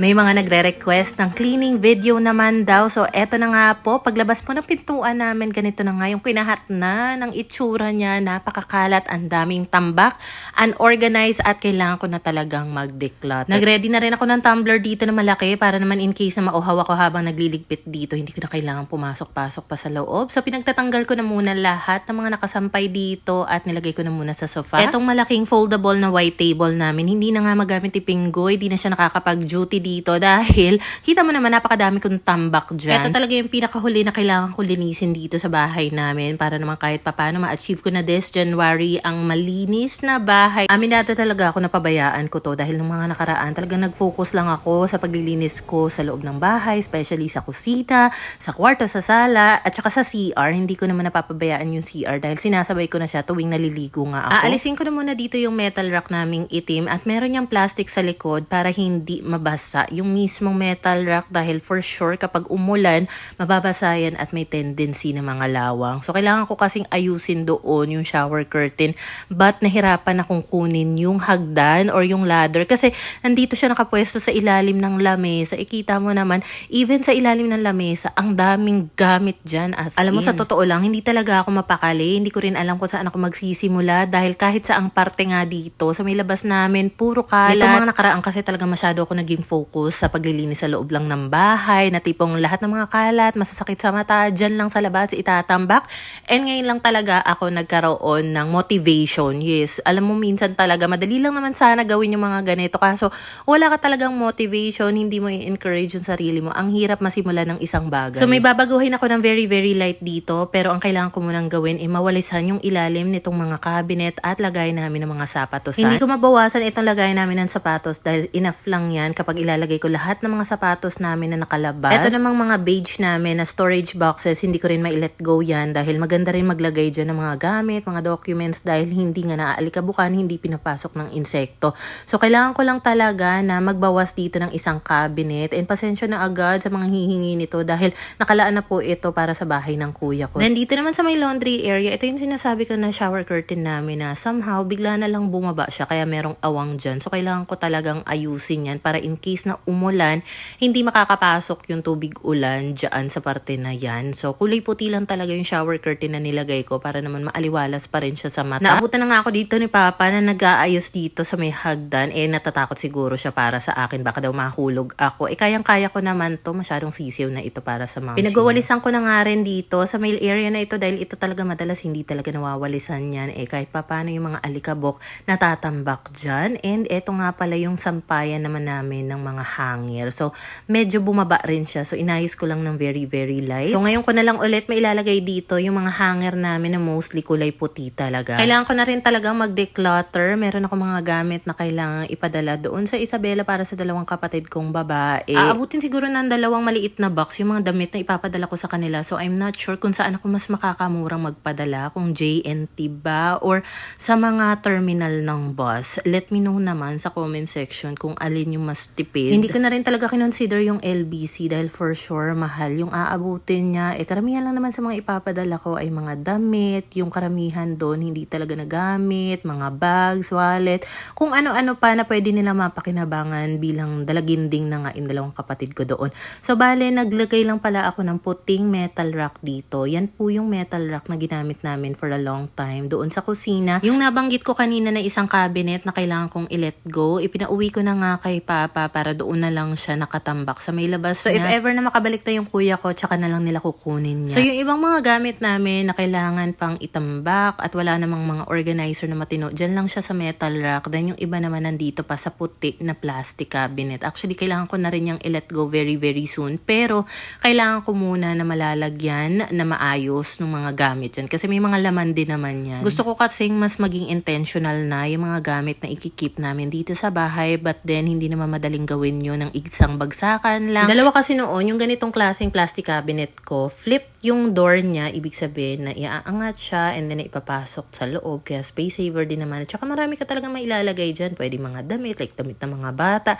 May mga nagre-request ng cleaning video naman daw. So, eto na nga po. Paglabas po ng pintuan namin, ganito na nga yung kinahat na ng itsura niya. Napakakalat, ang daming tambak, unorganized, at kailangan ko na talagang mag-declutter. Nag-ready na rin ako ng tumbler dito na malaki para naman in case na mauhaw ako habang nagliligpit dito, hindi ko na kailangan pumasok-pasok pa sa loob. So, pinagtatanggal ko na muna lahat ng mga nakasampay dito at nilagay ko na muna sa sofa. Etong malaking foldable na white table namin, hindi na nga magamit ipinggoy, hindi na siya nakakapag-duty dito dahil kita mo naman napakadami kong tambak dyan. Ito talaga yung pinakahuli na kailangan ko linisin dito sa bahay namin para naman kahit papano ma-achieve ko na this January ang malinis na bahay. Aminado talaga ako, napabayaan ko to dahil nung mga nakaraan talagang nag-focus lang ako sa paglilinis ko sa loob ng bahay, especially sa kusina, sa kwarto, sa sala, at saka sa CR. Hindi ko naman napapabayaan yung CR dahil sinasabay ko na siya tuwing naliligo nga ako. Aalisin ko na muna dito yung metal rack naming itim at meron niyang plastic sa likod para hindi mabasa yung mismong metal rack dahil for sure kapag umulan, mababasa yan at may tendency na mga lawang. So, kailangan ko kasing ayusin doon yung shower curtain but nahirapan akong kunin yung hagdan or yung ladder kasi nandito siya nakapwesto sa ilalim ng lamesa. Ikita mo naman, even sa ilalim ng lamesa, ang daming gamit dyan. Alam mo, sa totoo lang, hindi talaga ako mapakali. Hindi ko rin alam kung saan ako magsisimula dahil kahit sa ang parte nga dito, sa may labas namin, puro kalat. Nito mga nakaraan kasi talaga masyado ako naging focus sa paglilinis sa loob lang ng bahay, na tipong lahat ng mga kalat, masasakit sa mata, dyan lang sa labas itatambak. And ngayon lang talaga ako nagkaroon ng motivation. Yes, alam mo minsan talaga, madali lang naman sana gawin yung mga ganito. Kaso wala ka talagang motivation, hindi mo i-encourage yung sarili mo. Ang hirap masimula ng isang bagay. So may babaguhin ako ng very very light dito, pero ang kailangan ko munang gawin ay mawalisan yung ilalim nitong mga cabinet at lagay namin ng mga sapatos. Hindi ko mabawasan itong lagay namin ng sapatos dahil enough lang yan kapag ilalagay ko lahat ng mga sapatos namin na nakalabas. Ito namang mga beige namin na storage boxes, hindi ko rin ma-let go yan dahil maganda rin maglagay dyan ng mga gamit, mga documents dahil hindi nga naaalikabukan, hindi pinapasok ng insekto. So, kailangan ko lang talaga na magbawas dito ng isang cabinet and pasensya na agad sa mga hihingi nito dahil nakalaan na po ito para sa bahay ng kuya ko. Then dito naman sa may laundry area, ito yung sinasabi ko na shower curtain namin na somehow bigla na lang bumaba siya kaya merong awang dyan. So, kailangan ko talagang ayusin yan para in case na umulan, hindi makakapasok yung tubig ulan dyan sa parte na yan. So, kulay puti lang talaga yung shower curtain na nilagay ko para naman maaliwalas pa rin siya sa mata. Naabutan na nga ako dito ni Papa na nag-aayos dito sa may hagdan. Natatakot siguro siya para sa akin. Baka daw mahulog ako. Kayang-kaya ko naman to. Masyadong sisiw na ito para sa mouse. Pinagwawalisan ko na nga rin dito sa may area na ito dahil ito talaga madalas hindi talaga nawawalisan yan. Kahit papano yung mga alikabok natatambak dyan. And eto nga pala yung sampayan naman namin ng mga hanger. So, medyo bumaba rin siya. So, inayos ko lang ng very, very light. So, ngayon ko na lang ulit mailalagay dito yung mga hanger namin na mostly kulay puti talaga. Kailangan ko na rin talagang mag-declutter. Meron ako mga gamit na kailangan ipadala doon sa Isabela para sa dalawang kapatid kong babae. Aabutin siguro ng dalawang maliit na box yung mga damit na ipapadala ko sa kanila. So, I'm not sure kung saan ako mas makakamurang magpadala. Kung JNT ba or sa mga terminal ng bus. Let me know naman sa comment section kung alin yung mas tipid. Hindi ko na rin talaga kinonsider yung LBC dahil for sure mahal yung aabutin niya. Karamihan lang naman sa mga ipapadala ko ay mga damit, yung karamihan doon hindi talaga nagamit, mga bags, wallet, kung ano-ano pa na pwede nila mapakinabangan bilang dalaginding na nga yung dalawang kapatid ko doon. So bale, naglagay lang pala ako ng puting metal rack dito. Yan po yung metal rack na ginamit namin for a long time doon sa kusina. Yung nabanggit ko kanina na isang cabinet na kailangan kong i-let go, ipinauwi ko na nga kay Papa para doon na lang siya nakatambak sa may labas. So, if ever na makabalik na yung kuya ko, tsaka na lang nila kukunin niya. So, yung ibang mga gamit namin na kailangan pang itambak at wala namang mga organizer na matino, dyan lang siya sa metal rack. Then, yung iba naman nandito pa sa puti na plastic cabinet. Actually, kailangan ko na rin yung i-let go very, very soon. Pero, kailangan ko muna na malalagyan na maayos ng mga gamit dyan. Kasi may mga laman din naman yan. Gusto ko kasing mas maging intentional na yung mga gamit na ikikip namin dito sa bahay. But then, hindi naman madaling gawin yun ng isang bagsakan lang. Dalawa kasi noon, yung ganitong klaseng plastic cabinet ko, flip yung door niya, ibig sabihin na iaangat siya and then ipapasok sa loob. Kaya space saver din naman. At saka marami ka talagang mailalagay dyan. Pwede mga damit, like damit ng mga bata.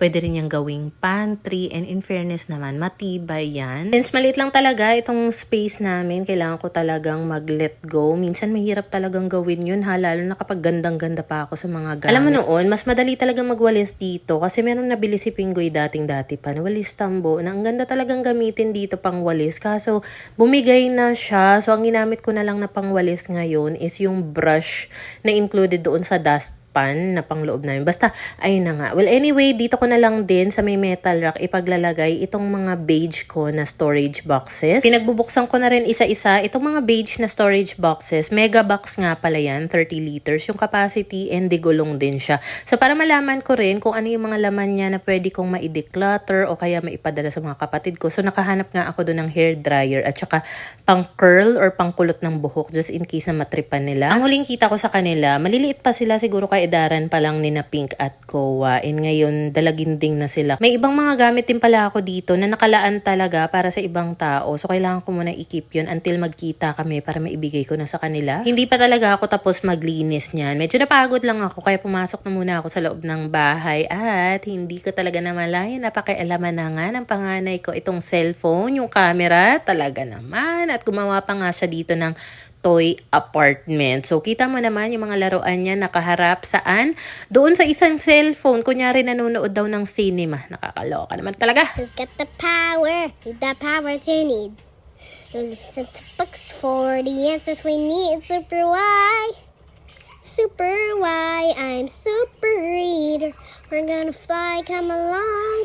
Pwede rin yung gawing pantry. And in fairness naman, matibay yan. Since maliit lang talaga itong space namin, kailangan ko talagang mag-let go. Minsan mahirap talagang gawin yun ha, lalo na kapag gandang-ganda pa ako sa mga gamit. Alam mo noon, mas madali talagang magwalis dito kasi meron nabili bumibili si Pinggoy dating-dati pa na walis tambo na ang ganda talagang gamitin dito pang walis. Kaso bumigay na siya. So ang ginamit ko na lang na pang walis ngayon is yung brush na included doon sa dust pan na pangloob namin. Basta, ayun na nga. Well, anyway, dito ko na lang din sa may metal rack ipaglalagay itong mga beige ko na storage boxes. Pinagbubuksan ko na rin isa-isa itong mga beige na storage boxes. Mega box nga pala yan, 30 liters yung capacity and digulong din siya. So, para malaman ko rin kung ano yung mga laman niya na pwede kong ma-declutter o kaya maipadala sa mga kapatid ko. So, nakahanap nga ako doon ng hair dryer at saka pang curl or pang kulot ng buhok just in case na matripan nila. Ang huling kita ko sa kanila, maliliit pa sila siguro edaran pa lang ni na Pink at Kowa. And ngayon, dalaginding na sila. May ibang mga gamit din pala ako dito na nakalaan talaga para sa ibang tao. So, kailangan ko muna i-keep yun until magkita kami para maibigay ko na sa kanila. Hindi pa talaga ako tapos maglinis niyan. Medyo napagod lang ako kaya pumasok na muna ako sa loob ng bahay at hindi ko talaga namalayan. Napakialaman na nga ng panganay ko itong cellphone, yung camera, talaga naman. At gumawa pa nga siya dito ng toy apartment. So, kita mo naman yung mga laruan niya nakaharap saan? Doon sa isang cellphone. Kunyari nanonood daw ng cinema. Nakakaloka naman talaga. Who's got the power? The power to need. So listen to books for the answers we need. Super why? Super why? I'm super reader. We're gonna fly, come along.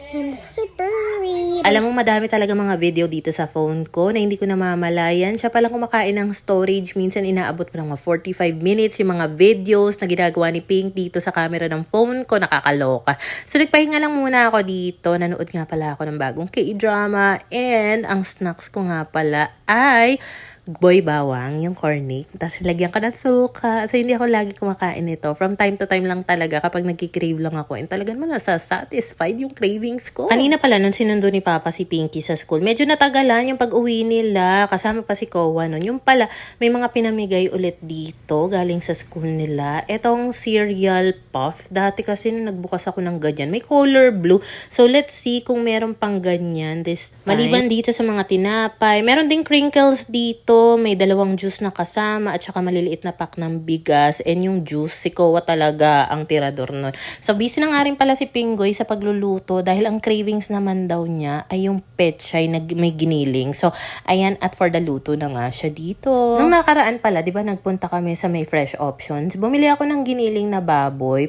And super reader. Alam mo, madami talaga mga video dito sa phone ko na hindi ko namamalayan. Siya palang kumakain ng storage. Minsan inaabot pa ng mga 45 minutes yung mga videos na ginagawa ni Pink dito sa camera ng phone ko. Nakakaloka. So, nagpahinga lang muna ako dito. Nanood nga pala ako ng bagong K-drama. And ang snacks ko nga pala ay boy bawang, yung cornic. Tapos lagyan ka ng suka. So, hindi ako lagi kumakain nito. From time to time lang talaga kapag nagkikrave lang ako. And talagang satisfied yung cravings ko. Kanina pala, nung sinundo ni Papa si Pinky sa school, medyo natagalan yung pag-uwi nila. Kasama pa si Kowa nun. Yung pala, may mga pinamigay ulit dito galing sa school nila. Etong cereal puff. Dati kasi nung nagbukas ako ng ganyan, may color blue. So, let's see kung meron pang ganyan this time. Maliban dito sa mga tinapay, meron ding crinkles dito. May dalawang juice na kasama at saka maliliit na pack ng bigas. And yung juice, si Kowa talaga ang tirador nun. So, busy na nga rin pala si Pinggoy sa pagluluto dahil ang cravings naman daw niya ay yung pechay na may giniling. So, ayan, at for the luto na nga siya dito. Nung nakaraan pala, di ba, nagpunta kami sa may fresh options. Bumili ako ng giniling na baboy.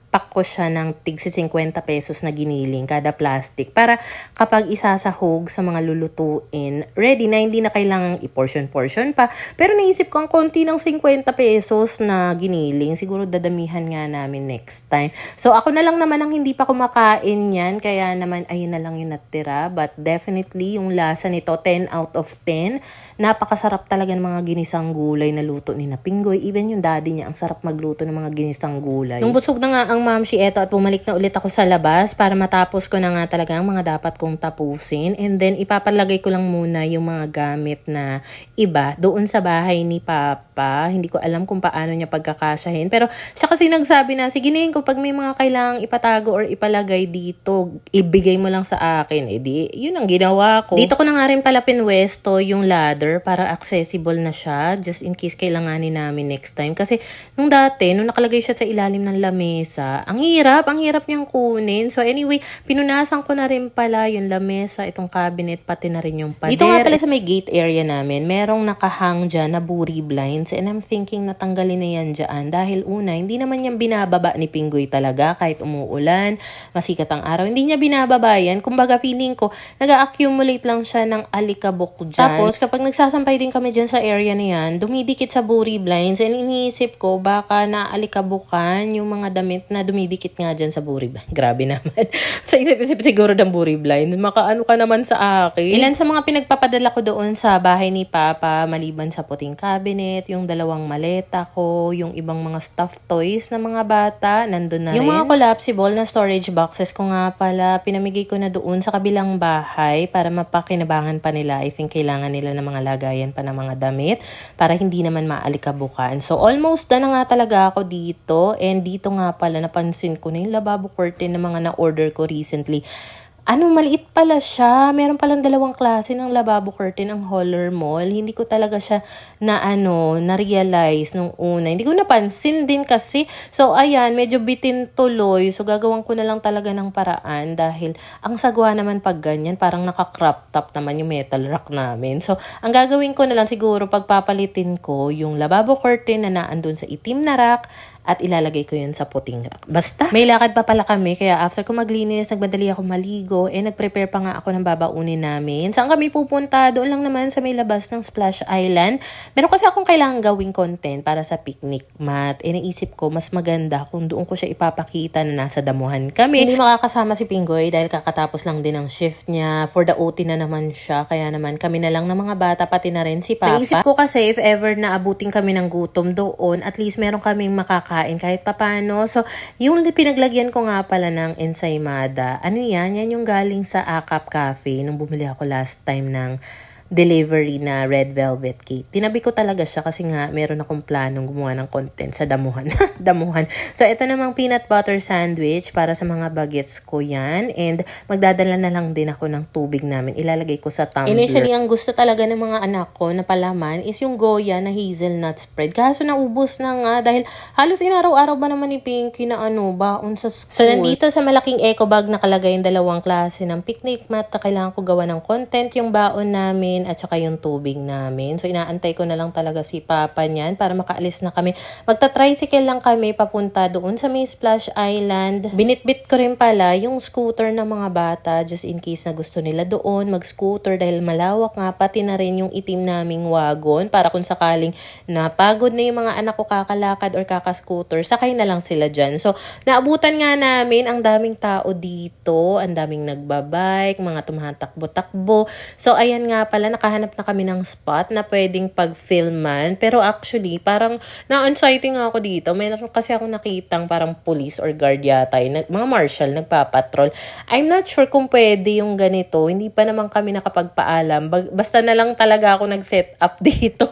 Pack ko siya ng tig 50 pesos na giniling kada plastic para kapag isasahog sa mga lulutuin, ready na, hindi na kailangang i-portion-portion pa. Pero naisip ko ang konti ng 50 pesos na giniling, siguro dadamihan nga namin next time. So ako na lang naman ang hindi pa kumakain yan, kaya naman ayun na lang yung natira. But definitely yung lasa nito, 10 out of 10. Napakasarap talaga ng mga ginisang gulay na luto ni na Pinggoy. Even yung daddy niya, ang sarap magluto ng mga ginisang gulay. Nung busog na nga ang mamshi eto at bumalik na ulit ako sa labas para matapos ko na nga talaga ang mga dapat kong tapusin. And then ipapalagay ko lang muna yung mga gamit na iba doon sa bahay ni Papa. Hindi ko alam kung paano niya pagkakasyahin. Pero siya kasi nagsabi na, sige ko pag may mga kailangang ipatago or ipalagay dito, ibigay mo lang sa akin. E di, yun ang ginawa ko. Dito ko na nga rin pala pinwesto yung ladder para accessible na siya just in case kailanganin namin next time. Kasi nung dati, nung nakalagay siya sa ilalim ng lamesa, ang hirap niyang kunin. So anyway, pinunasan ko na rin pala yung lamesa, itong cabinet, pati na rin yung pader. Dito nga pala sa may gate area namin, merong nakahang dyan na buri blinds and I'm thinking natanggalin na yan dyan dahil una, hindi naman yan binababa ni Pinggoy talaga kahit umuulan, masikat ang araw. Hindi niya binababa yan. Kumbaga feeling ko, nag-accumulate lang siya ng alikabok dyan. Tapos kapag nagsasampay din kami dyan sa area na yan, dumidikit sa buri blinds and iniisip ko baka naalikabukan yung mga damit na dumidikit nga dyan sa buri blind. Grabe naman. Sa isip-isip siguro ng buri blind. Makaano ka naman sa akin. Ilan sa mga pinagpapadala ko doon sa bahay ni Papa, maliban sa puting cabinet, yung dalawang maleta ko, yung ibang mga stuffed toys na mga bata, nandun na rin. Yung mga collapsible na storage boxes ko nga pala, pinamigay ko na doon sa kabilang bahay para mapakinabangan pa nila. I think kailangan nila ng mga lagayan pa ng mga damit para hindi naman maalikabukan. So, almost na nga talaga ako dito. And dito nga pala, napansin ko na yung lavabo curtain na mga na-order ko recently. Maliit pala siya. Meron palang dalawang klase ng lavabo curtain ang Holler Mall. Hindi ko talaga siya na-realize nung una. Hindi ko napansin din kasi. So, ayan, medyo bitin tuloy. So, gagawin ko na lang talaga ng paraan dahil ang sagwa naman pag ganyan, parang naka-crop top naman yung metal rack namin. So, ang gagawin ko na lang siguro, pagpapalitin ko yung lavabo curtain na naandun sa itim na rack, at ilalagay ko yun sa puting rack. Basta, may lakad pa pala kami, kaya after ko maglinis, nagmadali ako maligo, nagprepare pa nga ako ng babaunin namin. Saan kami pupunta? Doon lang naman sa may labas ng Splash Island. Meron kasi akong kailangan gawing content para sa picnic mat. Naisip ko, mas maganda kung doon ko siya ipapakita na nasa damuhan kami. Hindi makakasama si Pinggoy dahil kakatapos lang din ang shift niya. For the OT na naman siya, kaya naman kami na lang ng mga bata, pati na rin si Papa. Naisip ko kasi if ever na abutin kami ng gutom doon, at least meron kaming makakain kahit papano. So, yung pinaglagyan ko nga pala ng ensaymada, yan yung galing sa Akap Cafe nung bumili ako last time ng delivery na red velvet cake. Tinabi ko talaga siya kasi nga meron akong planong gumawa ng content sa damuhan. Damuhan. So, ito namang peanut butter sandwich para sa mga bagets ko yan. And magdadala na lang din ako ng tubig namin. Ilalagay ko sa tumbler. Initially, ang gusto talaga ng mga anak ko na palaman is yung Goya na hazelnut spread. Kaso naubos na nga dahil halos inaraw-araw ba naman ni Pinky na baon sa school. So, nandito sa malaking eco bag nakalagay yung dalawang klase ng picnic mat na kailangan ko gawa ng content, yung baon namin at saka yung tubig namin. So, inaantay ko na lang talaga si Papa niyan para makaalis na kami. Magta-tricycle lang kami papunta doon sa may Splash Island. Binitbit ko rin pala yung scooter ng mga bata just in case na gusto nila doon mag-scooter dahil malawak nga, pati na rin yung itim naming wagon para kung sakaling napagod na yung mga anak ko kakalakad or kakascooter, sakay na lang sila dyan. So, naabutan nga namin ang daming tao dito, ang daming nagbabike, mga tumatakbo-takbo. So, ayan nga pala, nakahanap na kami ng spot na pwedeng pag-filman. Pero actually, parang na-anxiety nga ako dito. Mayroon kasi ako nakitang parang police or guard yata, mga marshal nagpapatrol. I'm not sure kung pwede yung ganito. Hindi pa naman kami nakapagpaalam. Basta na lang talaga ako nag-set up dito.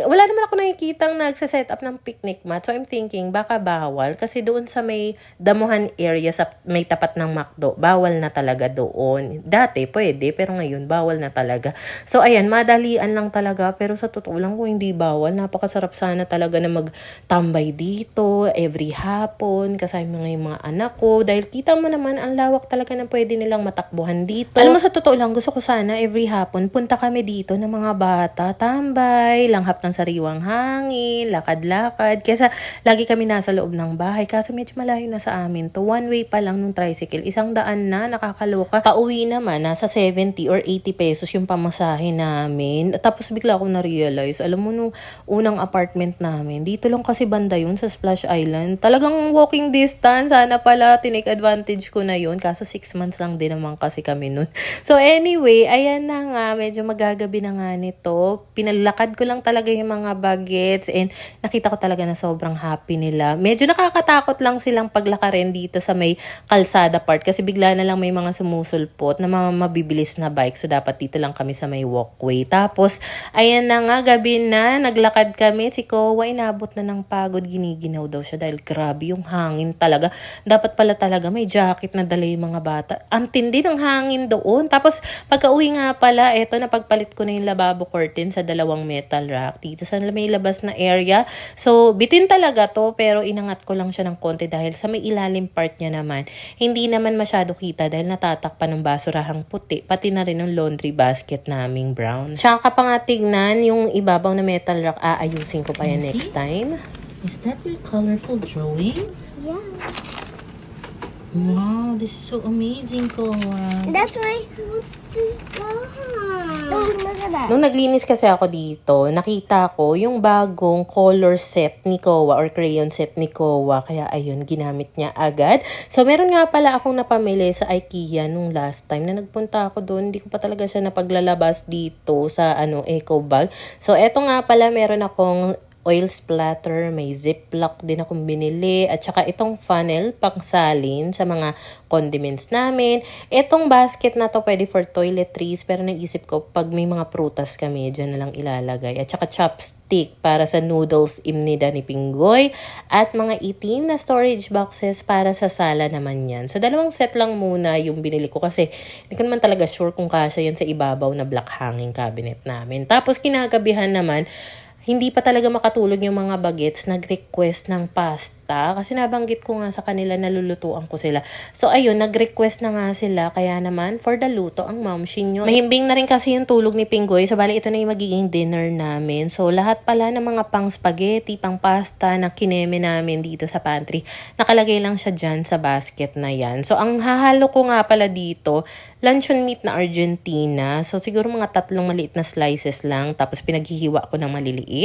Wala naman ako nakikitang nagsa-set up ng picnic mat. So I'm thinking, baka bawal. Kasi doon sa may damuhan area, sa may tapat ng McDo, bawal na talaga doon. Dati pwede, pero ngayon bawal na talaga. So, ayan, madalian lang talaga. Pero sa totoo lang, kung hindi bawal, napakasarap sana talaga na magtambay dito every hapon. Kasama yung mga anak ko. Dahil kita mo naman, ang lawak talaga na pwede nilang matakbuhan dito. Alam mo, sa totoo lang, gusto ko sana every hapon, punta kami dito ng mga bata, tambay, langhap ng sariwang hangin, lakad-lakad. Kesa lagi kami nasa loob ng bahay. Kaso medyo malayo na sa amin to. One way pa lang nung tricycle. 100 na, nakakaloka. Pauwi naman, nasa 70 or 80 pesos yung pamasahe namin. Tapos bigla akong na-realize, alam mo, nung unang apartment namin, dito lang kasi banda yun sa Splash Island. Talagang walking distance. Sana pala tinake advantage ko na yun. Kaso 6 months lang din naman kasi kami nun. So anyway, ayan na nga. Medyo magagabi na nga nito. Pinalakad ko lang talaga yung mga bagets and nakita ko talaga na sobrang happy nila. Medyo nakakatakot lang silang paglakarin dito sa may kalsada part kasi bigla na lang may mga sumusulpot na mga mabibilis na bike. So dapat dito lang kami sa may walkway. Tapos, ayan na nga, gabi na, naglakad kami. Si Kowa, inabot na ng pagod. Giniginaw daw siya dahil grabe yung hangin talaga. Dapat pala talaga may jacket na dala yung mga bata. Ang tindi ng hangin doon. Tapos, pagka-uwi nga pala, eto, napagpalit ko na yung lavabo curtain sa dalawang metal rack. Dito sa may labas na area. So, bitin talaga to, pero inangat ko lang siya ng konti dahil sa may ilalim part niya naman, hindi naman masyado kita dahil natatakpan ng basurahang puti, pati na rin yung laundry basket naming brown. Tsaka pa nga tignan yung ibabaw na metal rack. Ayusin ko pa yan next time. Is that your colorful drawing? Yeah. Wow, this is so amazing, Kowa. That's why. What is that? Oh, look at that. Nung naglinis kasi ako dito, nakita ko yung bagong color set ni Kowa or crayon set ni Kowa. Kaya ayun, ginamit niya agad. So, meron nga pala akong napamili sa IKEA nung last time na nagpunta ako doon. Hindi ko pa talaga siya napaglalabas dito sa eco bag. So, eto nga pala, meron akong oil splatter, may ziplock din akong binili, at saka itong funnel pangsalin sa mga condiments namin. Itong basket na to pwede for toiletries, pero naisip ko pag may mga prutas kami, dyan na lang ilalagay. At saka chopstick para sa noodles imnida ni Pinggoy, at mga itim na storage boxes para sa sala naman yan. So, dalawang set lang muna yung binili ko kasi hindi ko naman talaga sure kung kasya yan sa ibabaw na black hanging cabinet namin. Tapos, kinagabihan naman, hindi pa talaga makatulog yung mga bagets, nag-request ng pasta. Kasi nabanggit ko nga sa kanila, nalulutuan ko sila. So, ayun, nag-request na nga sila. Kaya naman, for the luto, ang mamshin nyo. Mahimbing na rin kasi yung tulog ni Pinggoy. So, bali, ito na yung magiging dinner namin. So, lahat pala ng mga pang spaghetti, pang pasta na kineme namin dito sa pantry, nakalagay lang siya dyan sa basket na yan. So, ang hahalo ko nga pala dito, luncheon meat na Argentina. So, siguro mga 3 maliit na slices lang. Tapos, pinaghihiwa ko ng maliliit.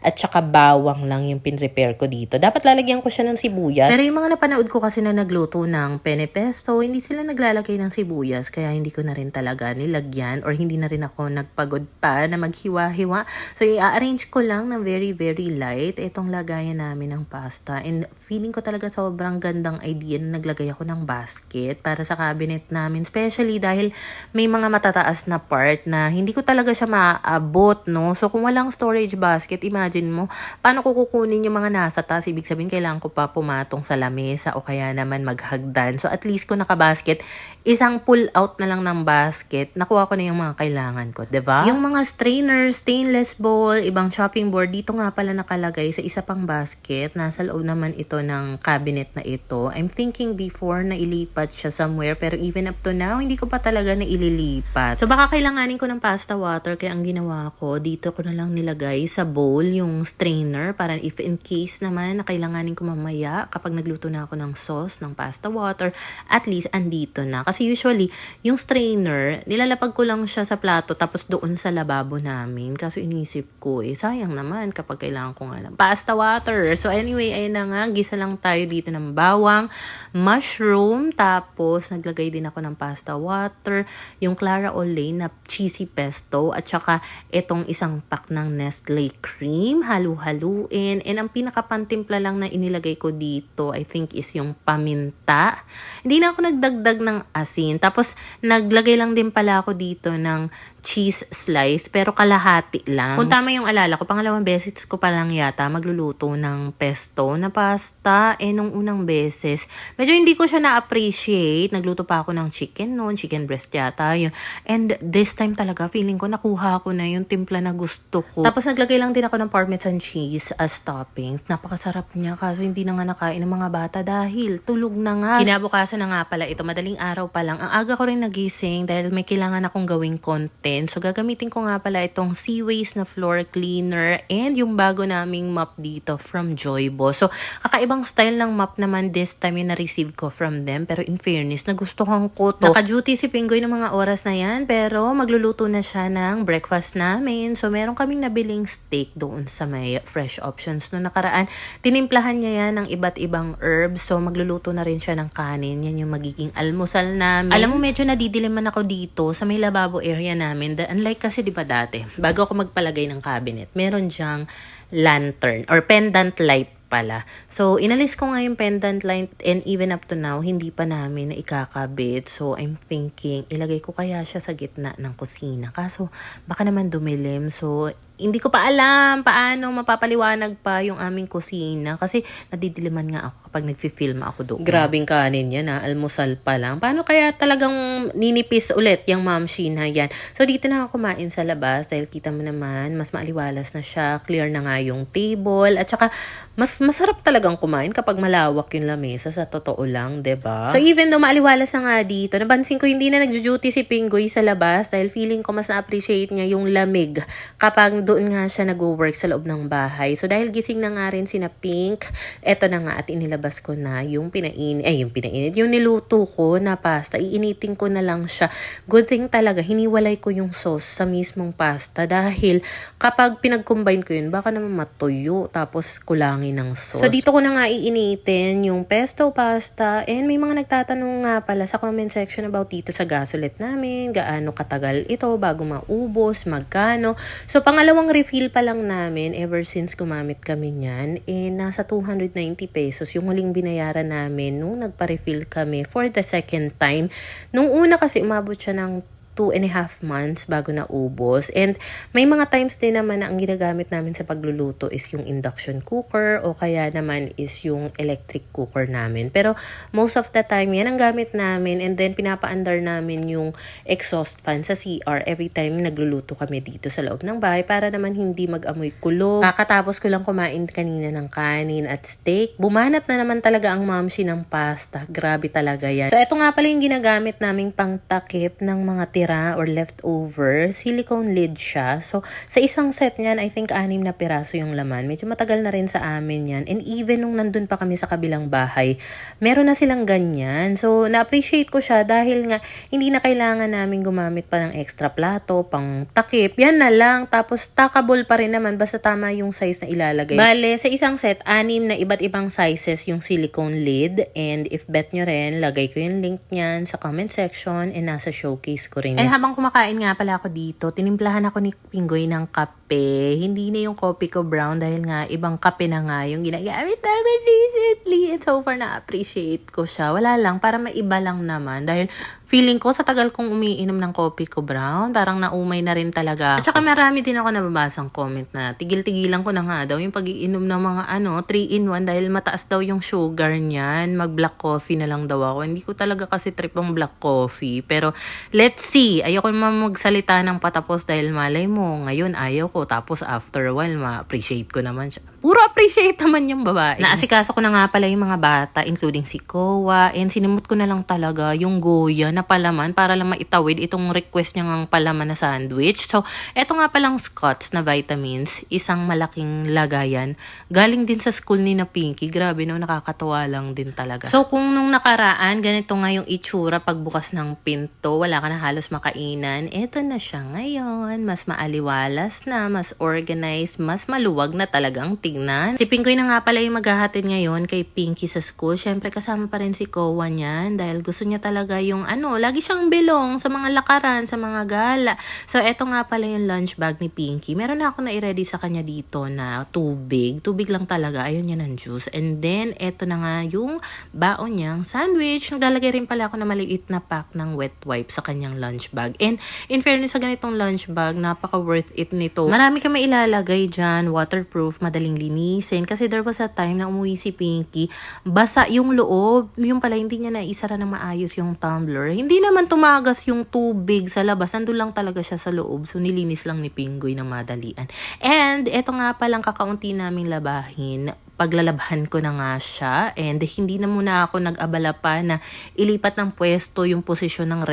At saka bawang lang yung pinrepare ko dito. Dapat lalagyan ko siya ng sibuyas. Pero yung mga napanood ko kasi na nagluto ng penne pesto, hindi sila naglalagay ng sibuyas. Kaya hindi ko na rin talaga nilagyan or hindi na rin ako nagpagod pa na maghiwa-hiwa. So, i-arrange ko lang ng very, very light itong lagayan namin ng pasta. And feeling ko talaga sobrang gandang idea na naglagay ako ng basket para sa cabinet namin. Especially dahil may mga matataas na part na hindi ko talaga siya maabot, no? So, kung walang storage basket, imagine mo, paano ko kukunin yung mga nasa taas? Ibig sabihin, kailangan ko pa pumatong sa lamesa o kaya naman maghagdan. So, at least kung nakabasket, isang pull out na lang ng basket, nakuha ko na yung mga kailangan ko, diba? Yung mga strainers, stainless bowl, ibang chopping board, dito nga pala nakalagay sa isa pang basket. Nasa loob naman ito ng cabinet na ito. I'm thinking before na ilipat siya somewhere, pero even up to now, hindi ko pa talaga na ililipat. So, baka kailanganin ko ng pasta water, kaya ang ginawa ko, dito ko na lang nilagay sa bowl yung strainer para if in case naman na kailanganin ko mamaya kapag nagluto na ako ng sauce, ng pasta water, at least andito na. Kasi usually, yung strainer, nilalapag ko lang siya sa plato tapos doon sa lababo namin. Kaso inisip ko, sayang naman kapag kailangan ko nga ng pasta water. So anyway, ayun na nga, gisa lang tayo dito ng bawang, mushroom, tapos naglagay din ako ng pasta water, yung Clara Olay na cheesy pesto, at saka itong isang pack ng Nestle cream, halu-haluin. And ang pinakapantimpla lang na inilagay ko dito, I think is yung paminta. Hindi na ako nagdagdag ng asin. Tapos, naglagay lang din pala ako dito ng cheese slice, pero kalahati lang. Kung tama yung alala ko, pangalawang beses ko pa lang yata magluluto ng pesto na pasta. Nung unang beses, medyo hindi ko siya na-appreciate. Nagluto pa ako ng chicken noon, chicken breast yata yun. And this time talaga, feeling ko nakuha ko na yung timpla na gusto ko. Tapos naglagay lang din ako ng parmesan cheese as toppings. Napakasarap niya, kaso hindi na nga nakain ng mga bata dahil tulog na nga. Kinabukasan na nga pala ito, madaling araw pa lang. Ang aga ko rin nagising dahil may kailangan akong gawing content. So, gagamitin ko nga pala itong Seaways na floor cleaner and yung bago naming mop dito from Joybo. So, kakaibang style ng mop naman this time yung na-receive ko from them. Pero in fairness, nagustuhan ko to. Naka-duty si Pinggoy ng mga oras na yan, pero magluluto na siya ng breakfast namin. So, meron kaming nabiling steak doon sa may fresh options. No nakaraan, tinimplahan niya yan ng iba't ibang herbs. So, magluluto na rin siya ng kanin. Yan yung magiging almusal namin. Alam mo, medyo nadidiliman ako dito sa may lababo area namin. Unlike kasi, di ba dati, bago ako magpalagay ng cabinet, meron diyang lantern or pendant light pala. So, inalis ko nga yung pendant light and even up to now, hindi pa namin na ikakabit. So, I'm thinking, ilagay ko kaya siya sa gitna ng kusina. Kaso, baka naman dumilim. So, hindi ko pa alam paano mapapaliwanag pa yung aming kusina kasi nadidiliman nga ako kapag nagfi-film ako doon. Grabing kanin yan almusal pa lang. Paano kaya talagang ninipis ulit yung mamshi na yan? So dito na ako kumain sa labas dahil kita mo naman mas maaliwalas na siya, clear na nga yung table at saka mas masarap talagang kumain kapag malawak yung lamesa, sa totoo lang, 'di ba? So even though maaliwalas na nga dito, napansin ko hindi na nagjo-duty si Pinggoy sa labas dahil feeling ko mas na-appreciate niya yung lamig kapag doon nga siya nag-work sa loob ng bahay. So, dahil gising na nga rin sina Pink, eto na nga at inilabas ko na yung yung niluto ko na pasta. Iinitin ko na lang siya. Good thing talaga, hiniwalay ko yung sauce sa mismong pasta dahil kapag pinag-combine ko yun, baka naman matuyo tapos kulangin ng sauce. So, dito ko na nga iinitin yung pesto pasta and may mga nagtatanong nga pala sa comment section about dito sa gasolet namin, gaano katagal ito bago maubos, magkano. So, pangalawa Dalawang refill pa lang namin ever since gumamit kami niyan. Nasa 290 pesos yung huling binayaran namin nung nagpa-refill kami for the second time. Nung una kasi umabot siya ng 2.5 months bago naubos. And may mga times din naman na ang ginagamit namin sa pagluluto is yung induction cooker o kaya naman is yung electric cooker namin. Pero most of the time, yan ang gamit namin, and then pinapaandar namin yung exhaust fan sa CR every time nagluluto kami dito sa loob ng bahay para naman hindi mag-amoy kulog. Kakatapos ko lang kumain kanina ng kanin at steak. Bumanat na naman talaga ang mamsi ng pasta. Grabe talaga yan. So, eto nga pala yung ginagamit naming pangtakip ng mga or leftover. Silicone lid siya. So, sa isang set niyan, I think 6 na piraso yung laman. Medyo matagal na rin sa amin yan. And even nung nandun pa kami sa kabilang bahay, meron na silang ganyan. So, na-appreciate ko siya dahil nga hindi na kailangan namin gumamit pa ng extra plato, pang takip. Yan na lang. Tapos, stackable pa rin naman basta tama yung size na ilalagay. Bale, sa isang set, 6 na iba't ibang sizes yung silicone lid. And if bet nyo rin, lagay ko yung link niyan sa comment section and nasa showcase ko rin. Habang kumakain nga pala ako dito, tinimplahan ako ni Pinggoy ng kape. Hindi na yung coffee ko brown dahil nga ibang kape na nga yung ginagamit namin recently. And so far na-appreciate ko siya. Wala lang, para maiba lang naman. Dahil feeling ko sa tagal kong umiinom ng coffee ko brown, parang naumay na rin talaga ako. At saka marami din ako nababasang comment na tigil-tigilan ko na nga daw yung pag-iinom ng mga 3-in-1 dahil mataas daw yung sugar niyan. Mag-black coffee na lang daw ako. Hindi ko talaga kasi trip ang black coffee. Pero let's see. Ayoko naman magsalita ng patapos dahil malay mo, ngayon ayaw ko. Tapos after a while, ma-appreciate ko naman siya. Puro appreciate naman yung babae. Naasikaso ko na nga pala yung mga bata, including si Kowa. And sinimot ko na lang talaga yung Goya na palaman para lang maitawid itong request niya ng palaman na sandwich. So, eto nga palang Scott's na vitamins, isang malaking lagayan. Galing din sa school ni na Pinky. Grabe no, nakakatawa lang din talaga. So, kung nung nakaraan, ganito nga yung itsura pagbukas ng pinto, wala ka na halos makainan. Eto na siya ngayon. Mas maaliwalas na, mas organized, mas maluwag na talagang tignan. Si Pinky na nga pala yung maghahatid ngayon kay Pinky sa school. Syempre kasama pa rin si Kowa niyan dahil gusto niya talaga yung lagi siyang belong sa mga lakaran, sa mga gala. So, eto nga pala yung lunch bag ni Pinky. Meron na ako na i-ready sa kanya dito na tubig. Tubig lang talaga. Ayun niya ng juice. And then, eto na nga yung baon niyang sandwich. Naglalagay rin pala ako na maliit na pack ng wet wipe sa kanyang lunch bag. And, in fairness sa ganitong lunch bag, napaka worth it nito. Marami ka mailalagay dyan. Waterproof, madaling linisin. Kasi there was a time na umuwi si Pinky, basa yung loob. Yung pala, hindi niya naisara na maayos yung tumbler. Hindi naman tumagas yung tubig sa labas. Nandun lang talaga siya sa loob. So, nilinis lang ni Pinggoy ng madalian. And, eto nga palang kakaunti naming labahin. Paglalabhan ko na nga siya, and hindi na muna ako nag-abala pa na ilipat ng pwesto yung posisyon ng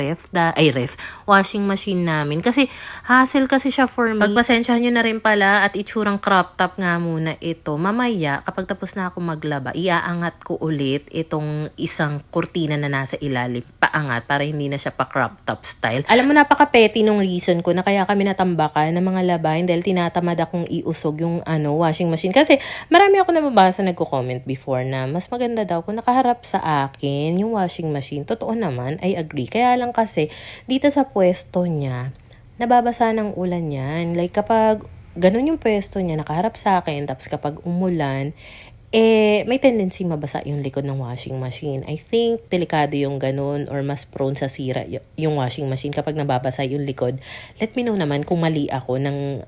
washing machine namin. Kasi hassle kasi siya for me. Pagpasensyahan nyo na rin pala at itsurang crop top nga muna ito. Mamaya, kapag tapos na ako maglaba, iaangat ko ulit itong isang kurtina na nasa ilalim. Paangat para hindi na siya pa crop top style. Alam mo, napaka-petty nung reason ko na kaya kami natambakan ng mga labahin dahil tinatamad akong iusog yung washing machine. Kasi marami ako nababasa nagko-comment before na mas maganda daw kung nakaharap sa akin yung washing machine. Totoo naman, I agree. Kaya lang kasi dito sa pwesto niya, nababasa ng ulan yan. Like kapag ganun yung pwesto niya, nakaharap sa akin, tapos kapag umulan, may tendency mabasa yung likod ng washing machine. I think delikado yung ganun or mas prone sa sira yung washing machine kapag nababasa yung likod. Let me know naman kung mali ako ng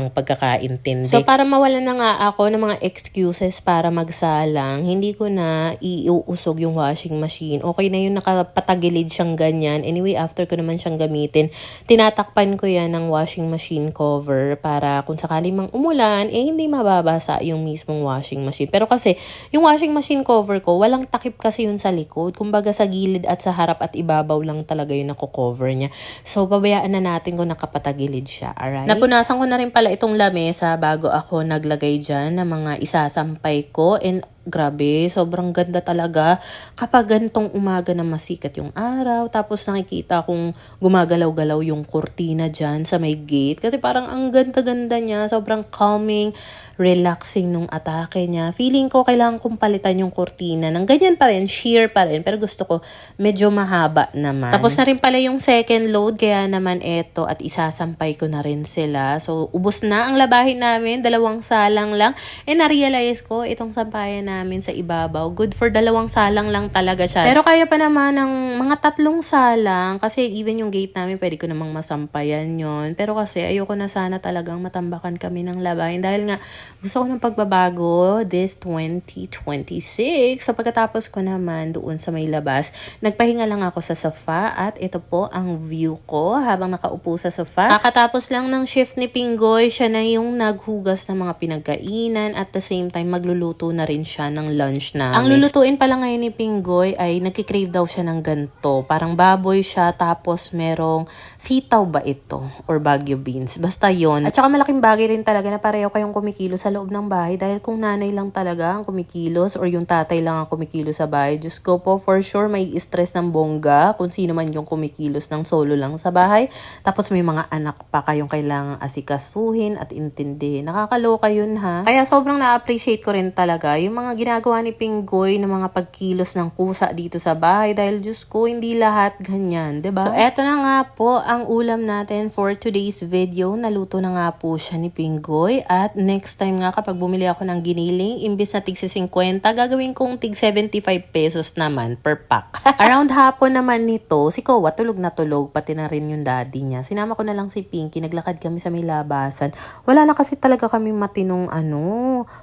pagkakaintindi. So, para mawalan na nga ako ng mga excuses para magsalang, hindi ko na iuusog yung washing machine. Okay na yung nakapatagilid siyang ganyan. Anyway, after ko naman siyang gamitin, tinatakpan ko yan ng washing machine cover para kung sakali mang umulan, hindi mababasa yung mismong washing machine. Pero kasi, yung washing machine cover ko, walang takip kasi yun sa likod. Kumbaga sa gilid at sa harap at ibabaw lang talaga yung nako-cover niya. So, pabayaan na natin kung nakapatagilid siya. Alright? Napunasan ko na rin pala itong lamesa bago ako naglagay dyan ng mga isasampay ko. And grabe, sobrang ganda talaga kapag ganitong umaga na masikat yung araw. Tapos nakikita kong gumagalaw-galaw yung kurtina dyan sa may gate. Kasi parang ang ganda-ganda niya, sobrang calming, relaxing nung atake niya. Feeling ko kailangan kong palitan yung kurtina ng ganyan pa rin, sheer pa rin. Pero gusto ko medyo mahaba naman. Tapos na rin pala yung second load, kaya naman eto at isasampay ko na rin sila. So, ubos na ang labahin namin, 2 salang lang. Na-realize ko, itong sampayan namin sa ibabaw, good for 2 salang lang talaga siya. Pero kaya pa naman ng mga 3 salang, kasi even yung gate namin, pwede ko namang masampayan yon. Pero kasi ayoko na sana talagang matambakan kami ng labahin dahil nga gusto ko ng pagbabago this 2026. So pagkatapos ko naman doon sa may labas, nagpahinga lang ako sa sofa at ito po ang view ko habang nakaupo sa sofa. Kakatapos lang ng shift ni Pinggoy, siya na yung naghugas ng mga pinagkainan at the same time magluluto na rin siya ng lunch namin. Ang lulutuin pala ngayon ni Pinggoy ay nagkikrave daw siya ng ganto. Parang baboy siya tapos merong sitaw ba ito or Baguio beans. Basta yon. At saka malaking bagay rin talaga na pareho kayong kumikilos sa loob ng bahay dahil kung nanay lang talaga ang kumikilos or yung tatay lang ang kumikilos sa bahay, Diyos ko po, for sure may stress ng bongga kung sino man yung kumikilos ng solo lang sa bahay. Tapos may mga anak pa kayong kailangang asikasuhin at intindihin. Nakakaloka yun ha. Kaya sobrang na-appreciate ko rin talaga yung mga ginagawa ni Pinggoy ng mga pagkilos ng kusa dito sa bahay dahil Diyos ko, hindi lahat ganyan, diba? So eto na nga po ang ulam natin for today's video. Naluto na nga po siya ni Pinggoy at next time nga kapag bumili ako ng giniling, imbis na tig 50, gagawin kong tig 75 pesos naman per pack. Around hapon naman nito, si Kowa tulog na tulog, pati na rin yung daddy niya. Sinama ko na lang si Pinky, naglakad kami sa may labasan. Wala na kasi talaga kami matinong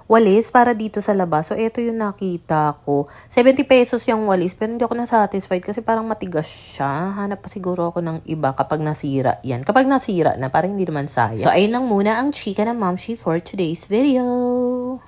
walis para dito sa labas. So eto yung nakita ko. 70 pesos yung walis, pero hindi ako na-satisfied kasi parang matigas siya. Hanap pa siguro ako ng iba kapag nasira yan. Kapag nasira na, parang hindi naman sayang. So ayun lang muna ang chika ng Momshi for today's video.